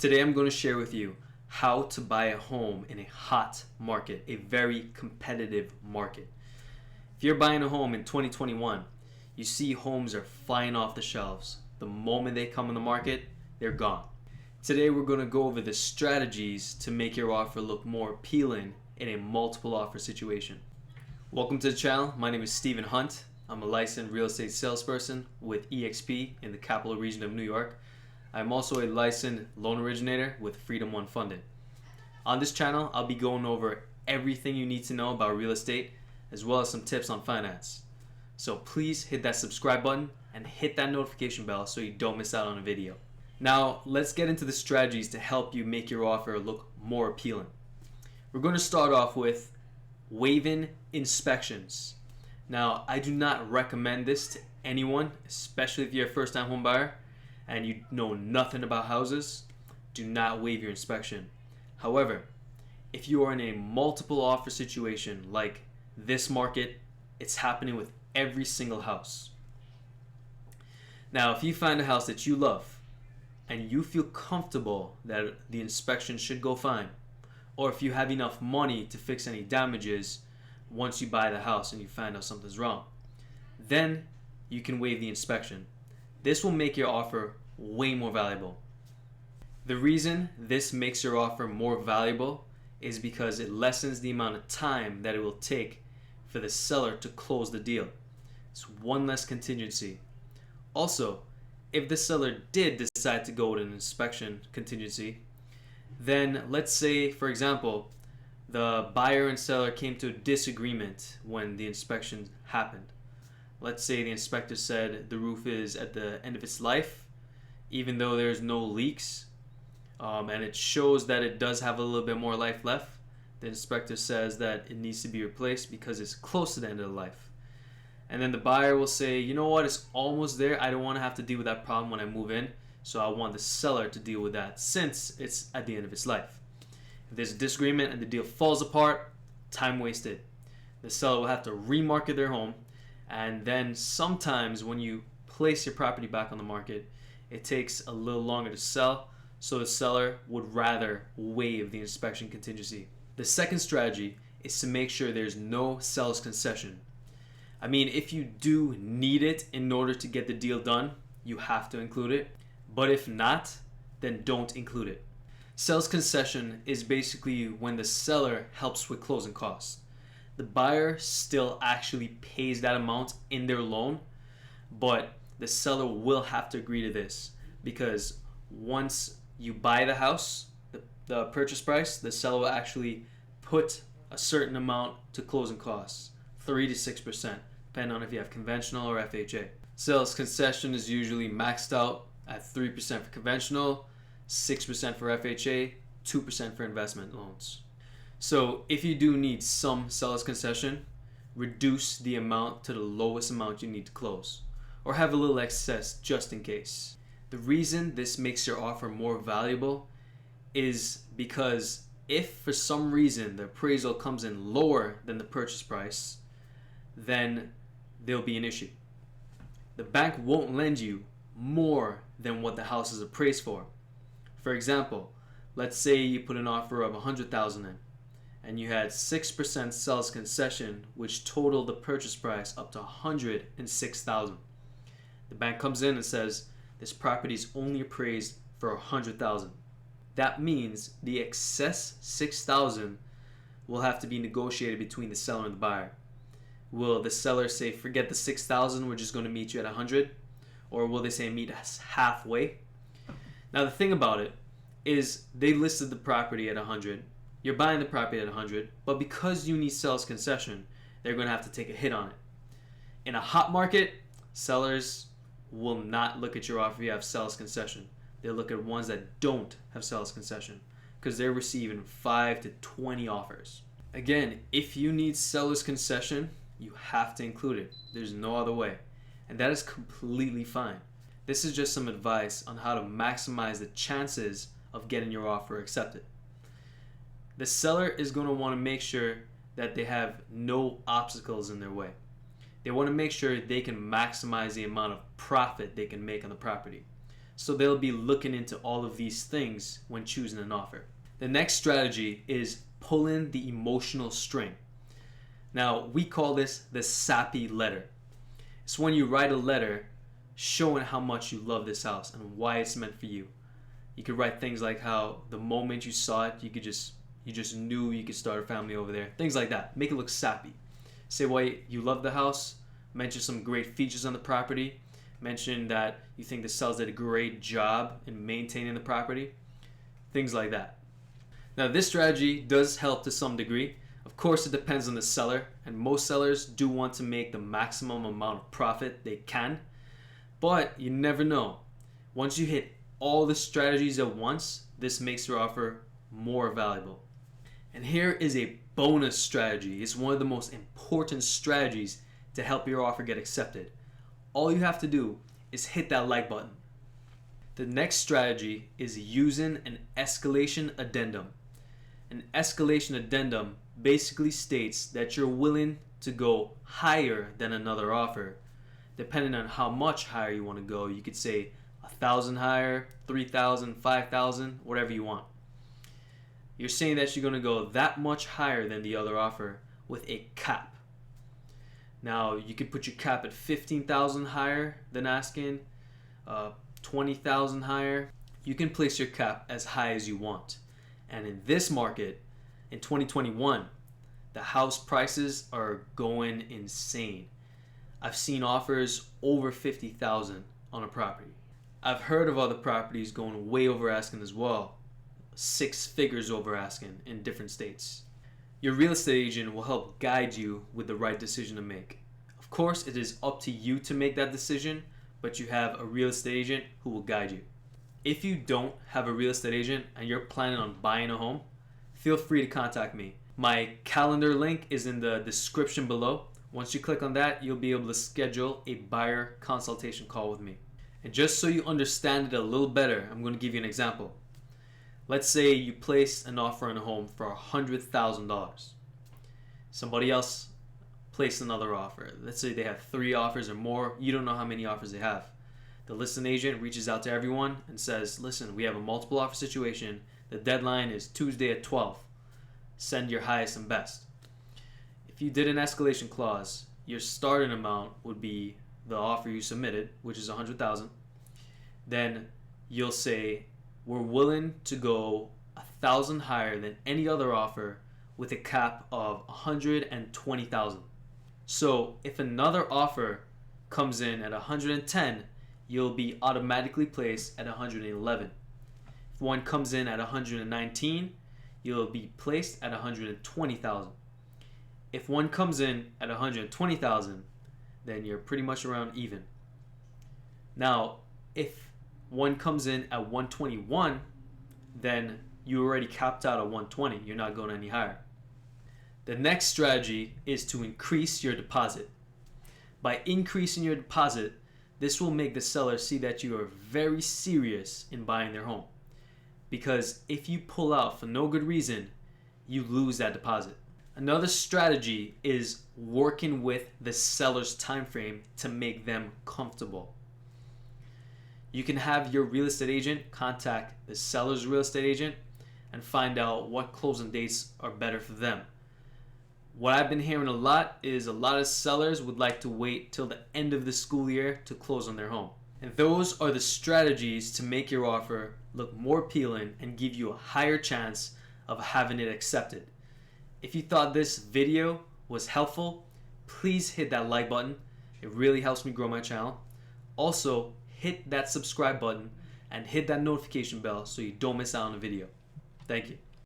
Today I'm going to share with you how to buy a home in a hot market, a very competitive market. If you're buying a home in 2021, you see homes are flying off the shelves. The moment they come on the market, they're gone. Today we're going to go over the strategies to make your offer look more appealing in a multiple offer situation. Welcome to the channel. My name is Stephen Hunt. I'm a licensed real estate salesperson with eXp in the capital region of New York. I'm also a licensed loan originator with Freedom One Funding. On this channel, I'll be going over everything you need to know about real estate, as well as some tips on finance. So please hit that subscribe button and hit that notification bell so you don't miss out on a video. Now, let's get into the strategies to help you make your offer look more appealing. We're going to start off with waiving inspections. Now, I do not recommend this to anyone, especially if you're a first-time home buyer and you know nothing about houses. Do not waive your inspection. However, if you are in a multiple offer situation like this market, it's happening with every single house. Now, if you find a house that you love and you feel comfortable that the inspection should go fine, or if you have enough money to fix any damages once you buy the house and you find out something's wrong, then you can waive the inspection. This will make your offer way more valuable. The reason this makes your offer more valuable is because it lessens the amount of time that it will take for the seller to close the deal. It's one less contingency. Also, if the seller did decide to go with an inspection contingency, then let's say, for example, the buyer and seller came to a disagreement when the inspection happened. Let's say the inspector said the roof is at the end of its life, even though there's no leaks, and it shows that it does have a little bit more life left. The inspector says that it needs to be replaced because it's close to the end of the life. And then the buyer will say, you know what, it's almost there. I don't want to have to deal with that problem when I move in, so I want the seller to deal with that since it's at the end of its life. If there's a disagreement and the deal falls apart, time wasted. The seller will have to remarket their home, and then sometimes when you place your property back on the market, it takes a little longer to sell, so the seller would rather waive the inspection contingency. The second strategy is to make sure there's no seller's concession. I mean, if you do need it in order to get the deal done, you have to include it. But if not, then don't include it. Seller's concession is basically when the seller helps with closing costs. The buyer still actually pays that amount in their loan, but the seller will have to agree to this because once you buy the house, the purchase price, the seller will actually put a certain amount to closing costs, 3 to 6%, depending on if you have conventional or FHA. Seller's concession is usually maxed out at 3% for conventional, 6% for FHA, 2% for investment loans. So if you do need some seller's concession, reduce the amount to the lowest amount you need to close, or have a little excess just in case. The reason this makes your offer more valuable is because if for some reason the appraisal comes in lower than the purchase price, then there'll be an issue. The bank won't lend you more than what the house is appraised for. For example, let's say you put an offer of $100,000 in and you had 6% seller's concession, which totaled the purchase price up to $106,000. The bank comes in and says this property is only appraised for $100,000. That means the excess $6,000 will have to be negotiated between the seller and the buyer. Will the seller say, forget the $6,000, we're just going to meet you at $100,000? Or will they say meet us halfway? Now the thing about it is they listed the property at $100,000. You're buying the property at $100,000, but because you need seller's concession, they're going to have to take a hit on it. In a hot market, sellers will not look at your offer if you have seller's concession. They'll look at ones that don't have seller's concession because they're receiving 5 to 20 offers. Again, if you need seller's concession, you have to include it. There's no other way. And that is completely fine. This is just some advice on how to maximize the chances of getting your offer accepted. The seller is going to want to make sure that they have no obstacles in their way. They want to make sure they can maximize the amount of profit they can make on the property. So they'll be looking into all of these things when choosing an offer. The next strategy is pulling the emotional string. Now, we call this the sappy letter. It's when you write a letter showing how much you love this house and why it's meant for you. You could write things like how the moment you saw it, you just knew you could start a family over there. Things like that. Make it look sappy. Say why you love the house. Mention some great features on the property. Mention that you think the sellers did a great job in maintaining the property. Things like that. Now, this strategy does help to some degree. Of course, it depends on the seller, and most sellers do want to make the maximum amount of profit they can, but you never know. Once you hit all the strategies at once, this makes your offer more valuable. And here is a bonus strategy. It's one of the most important strategies to help your offer get accepted. All you have to do is hit that like button. The next strategy is using an escalation addendum. An escalation addendum basically states that you're willing to go higher than another offer. Depending on how much higher you want to go, you could say 1,000 higher, 3,000, 5,000, whatever you want. You're saying that you're going to go that much higher than the other offer with a cap. Now, you could put your cap at 15,000 higher than asking, 20,000 higher. You can place your cap as high as you want. And in this market, in 2021, the house prices are going insane. I've seen offers over 50,000 on a property. I've heard of other properties going way over asking as well. 6 figures over asking in different states. Your real estate agent will help guide you with the right decision to make. Of course, it is up to you to make that decision, but you have a real estate agent who will guide you. If you don't have a real estate agent and you're planning on buying a home, feel free to contact me. My calendar link is in the description below. Once you click on that, you'll be able to schedule a buyer consultation call with me. And just so you understand it a little better, I'm going to give you an example. Let's say you place an offer on a home for $100,000. Somebody else placed another offer. Let's say they have 3 offers or more. You don't know how many offers they have. The listing agent reaches out to everyone and says, listen, we have a multiple offer situation. The deadline is Tuesday at 12. Send your highest and best. If you did an escalation clause, your starting amount would be the offer you submitted, which is $100,000. Then you'll say, we're willing to go 1,000 higher than any other offer with a cap of $120,000. So if another offer comes in at 110, you'll be automatically placed at 111. If one comes in at 119, you'll be placed at 120,000. If one comes in at 120,000, then you're pretty much around even. Now, if one comes in at 121, then you already capped out at 120. You're not going any higher. The next strategy is to increase your deposit. By increasing your deposit, this will make the seller see that you are very serious in buying their home. Because if you pull out for no good reason, you lose that deposit. Another strategy is working with the seller's time frame to make them comfortable. You can have your real estate agent contact the seller's real estate agent and find out what closing dates are better for them. What I've been hearing a lot is a lot of sellers would like to wait till the end of the school year to close on their home. And those are the strategies to make your offer look more appealing and give you a higher chance of having it accepted. If you thought this video was helpful, please hit that like button. It really helps me grow my channel. Also, hit that subscribe button and hit that notification bell so you don't miss out on a video. Thank you.